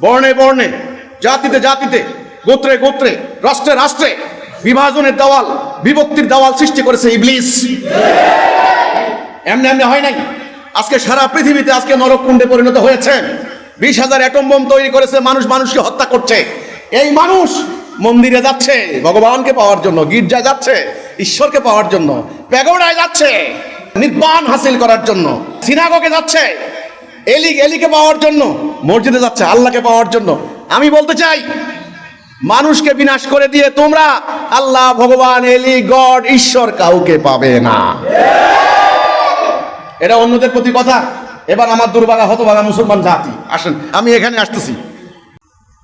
বর্ণে বর্ণে, জাতিতে জাতিতে, গোত্রে গোত্রে, রাষ্ট্রে রাষ্ট্রে বিভাজনের দেওয়াল, বিভক্তির দেওয়াল সৃষ্টি করেছে ইবলিস। এমনি এমনি হয় নাই। আজকে সারা পৃথিবীতে আজকে নরককুণ্ডে পরিণত হয়েছে। 20,000 অ্যাটম বোম তৈরি করেছে, মানুষ মানুষকে হত্যা করছে। এই মানুষ মন্দিরে যাচ্ছে ভগবানকে পাওয়ার জন্য, গির্জায় যাচ্ছে ঈশ্বরকে পাওয়ার জন্য, প্যাগোডায় যাচ্ছে নির্বাণ হাসিল করার জন্য, সিনাগোগে যাচ্ছে এলিকে পাওয়ার জন্য, মসজিদে যাচ্ছে আল্লাহকে পাওয়ার জন্য। আমি বলতে চাই, মানুষকে বিনাশ করে দিয়ে তোমরা আল্লাহ, ভগবান, এলি, গড, ঈশ্বর কাউকে পাবে না। এটা অন্যদের প্রতি কথা। এবার আমার দুর্ভাগা হতভাগা মুসলমান জাতি, আসেন, আমি এখানে আসতেছি।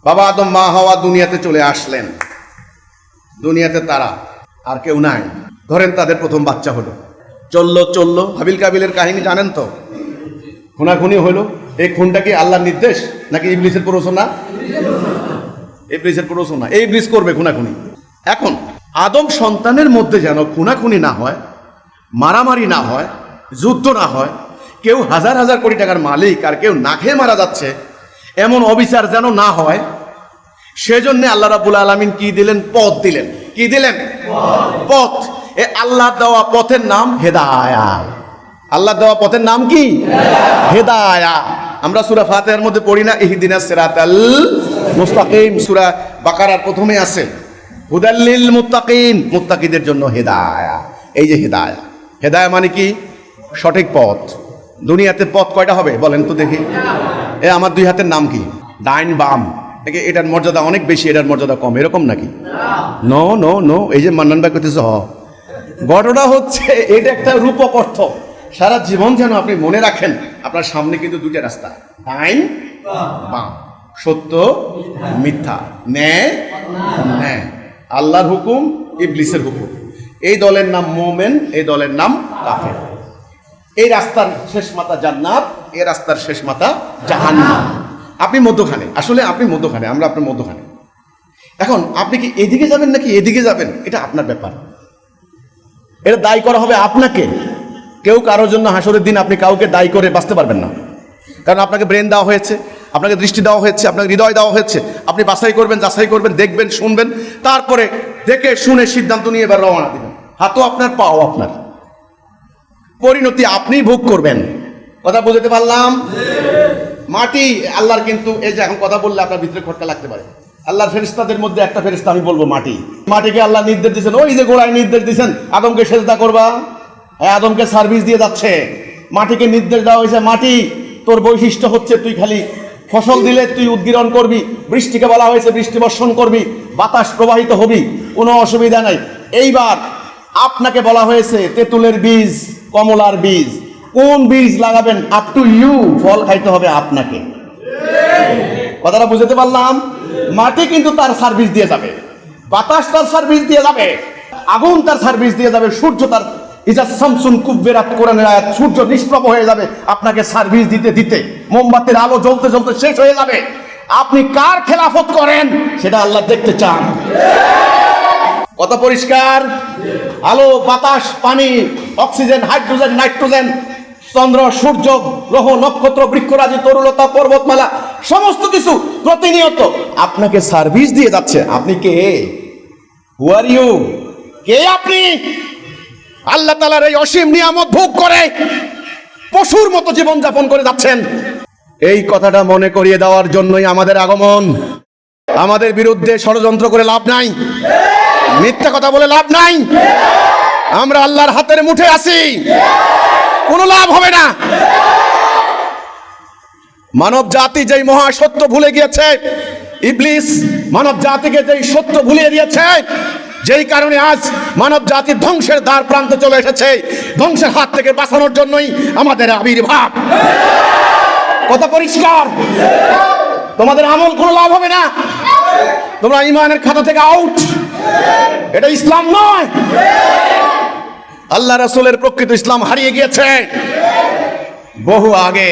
বাবা আদম, মা হাওয়া দুনিয়াতে চলে আসলেন। দুনিয়াতে তারা আর কেউ নাই। ধরেন তাদের প্রথম বাচ্চা হলো, চললো হাবিল কাবিলের কাহিনী জানেন তো, খুনাখুনি হলো। এই খুনটা কি আল্লাহর নির্দেশ নাকি ইবলিসের প্ররোচনা? ইবলিসের প্ররোচনা। এই ইবলিস করবে খুনাখুনি। এখন আদম সন্তানের মধ্যে যেন খুনাখুনি না হয়, মারামারি না হয়, যুদ্ধ না হয়, কেউ হাজার হাজার কোটি টাকার মালিক আর কেউ না খেয়ে মারা যাচ্ছে, এমন অবিচার যেন না হয়, সেজন্য আল্লাহ রাব্বুল আলামিন কি দিলেন? পথ দিলেন। কি দিলেন? পথ। এ আল্লাহ দেওয়া পথের নাম হেদায়াত। আল্লাহ দেওয়া পথের নাম কি? হেদায়াত। আমরা সূরা ফাতিহার মধ্যে পড়ি না, ইহদিনাস সিরাতাল মুস্তাকিম? সূরা বাকারার প্রথমে আছে হুদাল লিল মুত্তাকিন, মুত্তাকিদের জন্য হেদায়াত। এই যে হেদায়াত, হেদায়াত মানে কি? সঠিক পথ। দুনিয়াতে পথ কয়টা হবে বলেন তো দেখি? এ আমার দুই হাতের নাম কি? ডাইন বাম। এটার মর্যাদা অনেক বেশি, এটার মর্যাদা কম, এরকম নাকি? No no no. এই যে মান্নান ভাই করতেছে, ঘটনা হচ্ছে এটা একটা রূপক অর্থ। সারা জীবন যেন আপনি মনে রাখেন, আপনার সামনে কিন্তু দুইটা রাস্তা, ডাইন বাম, সত্য মিথ্যা, ন্যায় ন্যায়, আল্লাহর হুকুম, ইবলিসের হুকুম। এই দলের নাম মোমেন, এই দলের নাম কাফের। এই রাস্তার শেষ মাথা জান্নাত, এই রাস্তার শেষ মাথা জাহান্নাম। আপনি মধ্যখানে, আসলে আপনি মধ্যখানে, আমরা আপনার মধ্যখানে। এখন আপনি কি এদিকে যাবেন নাকি এদিকে যাবেন, এটা আপনার ব্যাপার। এটা দায়ী করা হবে আপনাকে। কেউ কারোর জন্য হাসরের দিন আপনি কাউকে দায়ী করে বাঁচতে পারবেন না। কারণ আপনাকে ব্রেন দেওয়া হয়েছে, আপনাকে দৃষ্টি দেওয়া হয়েছে, আপনাকে হৃদয় দেওয়া হয়েছে। আপনি বাছাই করবেন, যাচাই করবেন, দেখবেন, শুনবেন, তারপরে দেখে শুনে সিদ্ধান্ত নিয়ে এবার রওনা দিবেন। হাতও আপনার, পাও আপনার, পরিণতি আপনি ভোগ করবেন। কথা বুঝতে পারলাম? মাটি আল্লাহর, কিন্তু এই যে এখন কথা বললে আপনার ভিতরে খটকা লাগতে পারে। আল্লাহর ফেরেশতাদের মধ্যে একটা ফেরেশতা আমি বলবো মাটি। মাটিকে আল্লাহ নির্দেশ দিয়েছেন, ওই যে গোড়ায় নির্দেশ দিয়েছেন আদমকে সেজদা করবা, আদমকে সার্ভিস দিয়ে যাচ্ছে। মাটিকে নির্দেশ দেওয়া হয়েছে, মাটি তোর বৈশিষ্ট্য হচ্ছে তুই খালি ফসল দিলে তুই উদ্গীরণ করবি, বৃষ্টিকে বলা হয়েছে বৃষ্টি বর্ষণ করবি, বাতাস প্রবাহিত হবি, কোনো অসুবিধা নাই। এইবার আপনাকে বলা হয়েছে তেঁতুলের বীজ, কমলার বীজ, কোন বীজ লাগাবেন আপ টু ইউ, ফল খাইতে হবে আপনাকে। কথাটা বুঝতে পারলাম? মাটি কিন্তু তার সার্ভিস দিয়ে যাবে, বাতাস তার সার্ভিস দিয়ে যাবে, আগুন তার সার্ভিস দিয়ে যাবে, সূর্য তার ইজা শামসুন কুব্বিরাত, কোরআনের আয়াত, সূর্য নিষ্প্রভ হয়ে যাবে আপনাকে সার্ভিস দিতে দিতে, মোমবাতির আলো জ্বলতে জ্বলতে শেষ হয়ে যাবে। আপনি কার খেলাফত করেন সেটা আল্লাহ দেখতে চান। কথা পরিষ্কার? আলো, বাতাস, পানি, অক্সিজেন, হাইড্রোজেন, নাইট্রোজেন, চন্দ্র, সূর্য, গ্রহ, নক্ষত্র, বৃক্ষরাজি, তরুলতা, পর্বতমালা, সমস্ত কিছু প্রতিনিয়ত আপনাকে সার্ভিস দিয়ে যাচ্ছে। আপনি কে? হু আর ইউ? কে আপনি? আল্লাহ তাআলার এই অসীম নিয়ামত ভোগ করে পশুর মতো জীবন যাপন করে যাচ্ছেন। এই কথাটা মনে করিয়ে দেওয়ার জন্যই আমাদের আগমন। আমাদের বিরুদ্ধে ষড়যন্ত্র করে লাভ নাই, মিথ্যা কথা বলে লাভ নাই। আমরা আল্লাহর হাতের মুঠে আছি, কোনো লাভ হবে না। মানব জাতি যেই মহা সত্য ভুলে গিয়েছে, ইবলিস মানব জাতিকে যেই সত্য ভুলিয়ে দিয়েছে, যেই কারণে আজ মানব জাতির ধ্বংসের দ্বার প্রান্তে চলে এসেছে, ধ্বংসের হাত থেকে বাঁচানোর জন্যই আমাদের আবির্ভাব। কথা পরিষ্কার? তোমাদের আমল কোনো লাভ হবে না, তোমরা ঈমানের খাতা থেকে আউট। এটা ইসলাম নয়। আল্লাহ রাসূলের প্রকৃত ইসলাম হারিয়ে গিয়েছে বহু আগে।